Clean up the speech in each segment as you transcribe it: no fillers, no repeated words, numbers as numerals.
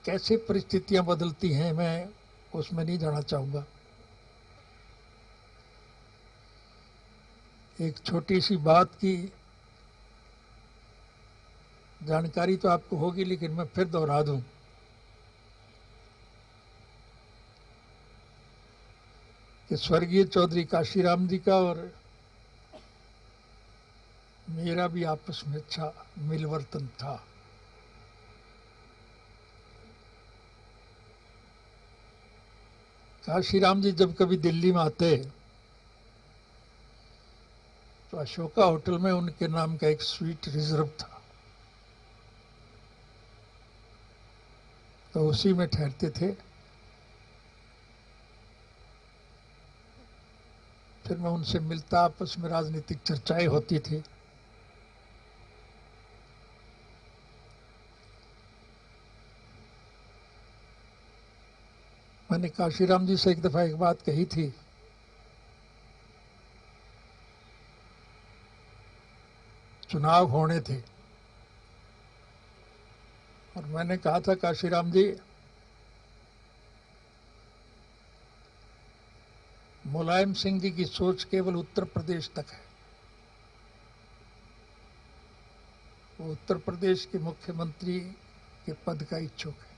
कैसे परिस्थितियां बदलती हैं मैं उसमें नहीं जाना चाहूँगा। एक छोटी सी बात की जानकारी तो आपको होगी, लेकिन मैं फिर दोहरा दूं कि स्वर्गीय चौधरी काशीराम जी का और मेरा भी आपस में अच्छा मिलवर्तन था। काशीराम जी जब कभी दिल्ली में आते तो अशोका होटल में उनके नाम का एक स्वीट रिजर्व था, तो उसी में ठहरते थे। फिर मैं उनसे मिलता, आपस में राजनीतिक चर्चाएं होती थी। मैंने काशीराम जी से एक दफा एक बात कही थी, चुनाव होने थे और मैंने कहा था काशीराम जी, मुलायम सिंह जी की सोच केवल उत्तर प्रदेश तक है। वो उत्तर प्रदेश के मुख्यमंत्री के पद का इच्छुक है।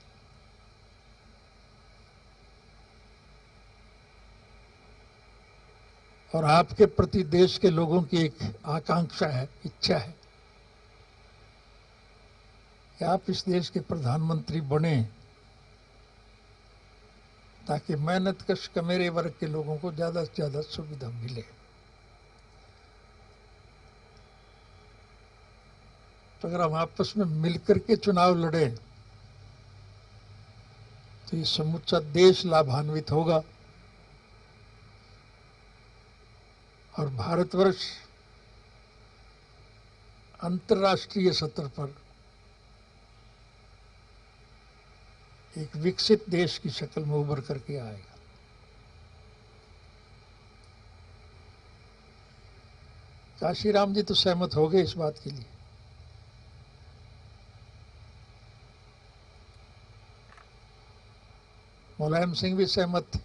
और आपके प्रति देश के लोगों की एक आकांक्षा है, इच्छा है कि आप इस देश के प्रधानमंत्री बने, ताकि मेहनतकश कमेरे वर्ग के लोगों को ज्यादा से ज्यादा सुविधा मिले। तो अगर हम आपस में मिलकर के चुनाव लड़े तो ये समूचा देश लाभान्वित होगा और भारतवर्ष अंतर्राष्ट्रीय स्तर पर एक विकसित देश की शक्ल में उभर करके आएगा। काशीराम जी तो सहमत हो गए इस बात के लिए। मुलायम सिंह भी सहमत थे,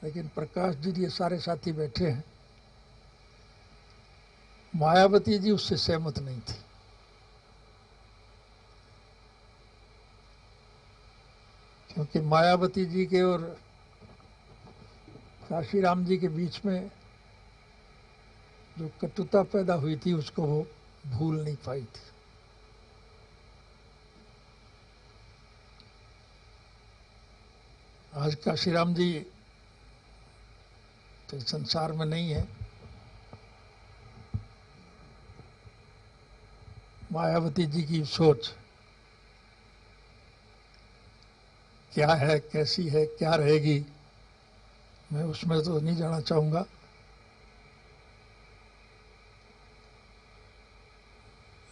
लेकिन प्रकाश जी ये सारे साथी बैठे हैं, मायावती जी उससे सहमत नहीं थी। क्योंकि मायावती जी के और काशीराम जी के बीच में जो कटुता पैदा हुई थी उसको वो भूल नहीं पाई थी। आज काशीराम जी तो संसार में नहीं है, मायावती जी की सोच क्या है, कैसी है, क्या रहेगी, मैं उसमें तो नहीं जाना चाहूँगा।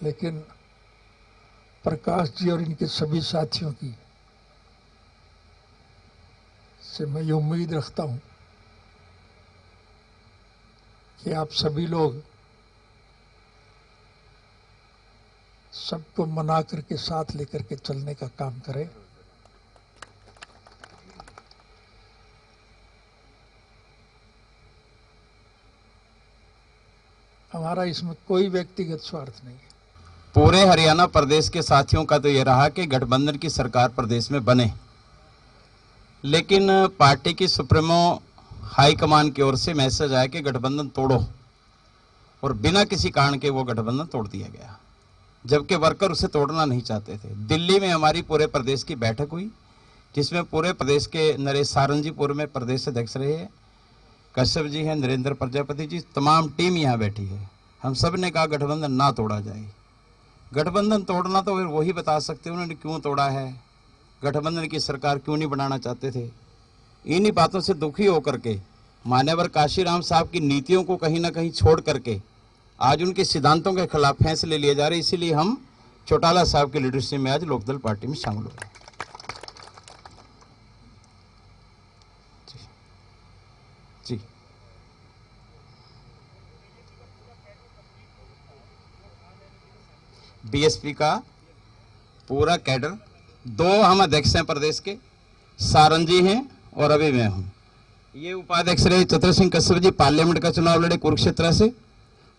लेकिन प्रकाश जी और इनके सभी साथियों की से मैं ये उम्मीद रखता हूँ कि आप सभी लोग सबको मना करके साथ लेकर के चलने का काम करें। हमारा इसमें कोई व्यक्तिगत स्वार्थ नहीं है। पूरे हरियाणा प्रदेश के साथियों का तो ये रहा कि गठबंधन की सरकार प्रदेश में बने, लेकिन पार्टी की सुप्रीमो हाईकमान की ओर से मैसेज आया कि गठबंधन तोड़ो, और बिना किसी कारण के वो गठबंधन तोड़ दिया गया, जबकि वर्कर उसे तोड़ना नहीं चाहते थे। दिल्ली में हमारी पूरे प्रदेश की बैठक हुई, जिसमें पूरे प्रदेश के नरेश सारंगजीपुर में प्रदेश अध्यक्ष रहे हैं, कश्यप जी हैं, नरेंद्र प्रजापति जी, तमाम टीम यहाँ बैठी है। हम सब ने कहा गठबंधन ना तोड़ा जाए। गठबंधन तोड़ना तो फिर वही बता सकते हैं उन्होंने क्यों तोड़ा है, गठबंधन की सरकार क्यों नहीं बनाना चाहते थे। इन्हीं बातों से दुखी होकर के मान्यवर काशीराम साहब की नीतियों को कहीं ना कहीं छोड़ करके आज उनके सिद्धांतों के खिलाफ फैसले लिए जा रहे, इसीलिए हम चौटाला साहब की लीडरशिप में आज लोकदल पार्टी में शामिल हो गए। जी बीएसपी का पूरा कैडर, 2 हम अध्यक्ष हैं प्रदेश के, सारंग जी हैं और अभी मैं हूं। ये उपाध्यक्ष रहे चतुर सिंह कश्यप जी, पार्लियामेंट का चुनाव लड़े कुरुक्षेत्र से,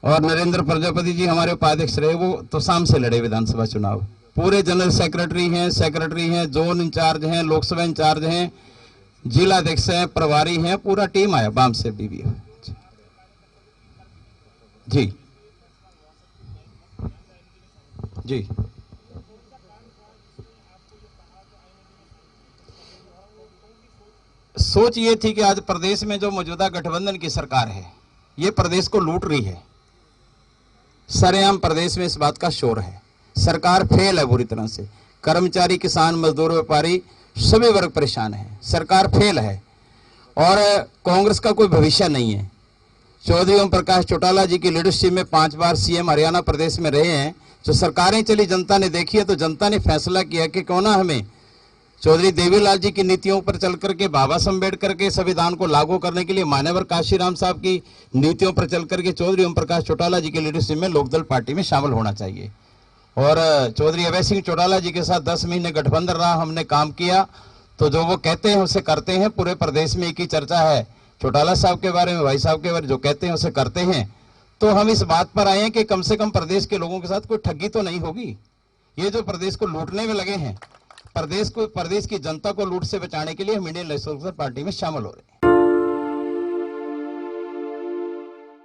और नरेंद्र प्रजापति जी हमारे उपाध्यक्ष रहे, वो तो शाम से लड़े विधानसभा चुनाव। पूरे जनरल सेक्रेटरी हैं, जोन इंचार्ज हैं, लोकसभा इंचार्ज हैं, जिला अध्यक्ष हैं, प्रभारी हैं, पूरा टीम आया बाम से बीबी जी जी। सोच ये थी कि आज प्रदेश में जो मौजूदा गठबंधन की सरकार है, ये प्रदेश को लूट रही है। सरेआम प्रदेश में इस बात का शोर है, सरकार फेल है बुरी तरह से। कर्मचारी, किसान, मजदूर, व्यापारी सभी वर्ग परेशान है, सरकार फेल है और कांग्रेस का कोई भविष्य नहीं है। चौधरी ओम प्रकाश चौटाला जी की लीडरशिप में 5 बार सीएम हरियाणा प्रदेश में रहे हैं। जो सरकारें चली जनता ने देखी है, तो जनता ने फैसला किया कि क्यों ना हमें चौधरी देवीलाल जी की नीतियों पर चल करके, बाबा साहब अम्बेडकर के संविधान को लागू करने के लिए मान्यवर काशीराम साहब की नीतियों पर चल करके चौधरी ओम प्रकाश चौटाला जी की लीडरशिप में लोकदल पार्टी में शामिल होना चाहिए। और चौधरी अभय सिंह चौटाला जी के साथ 10 महीने गठबंधन रहा, हमने काम किया, तो जो वो कहते हैं उसे करते हैं। पूरे प्रदेश में एक ही चर्चा है चौटाला साहब के बारे में, भाई साहब के बारे में, जो कहते हैं उसे करते हैं। तो हम इस बात पर आए हैं कि कम से कम प्रदेश के लोगों के साथ कोई ठगी तो नहीं होगी। ये जो प्रदेश को लूटने में लगे हैं, प्रदेश की जनता को लूट से बचाने के लिए हम इंडियन नेशनल कांग्रेस पार्टी में शामिल हो रहे हैं।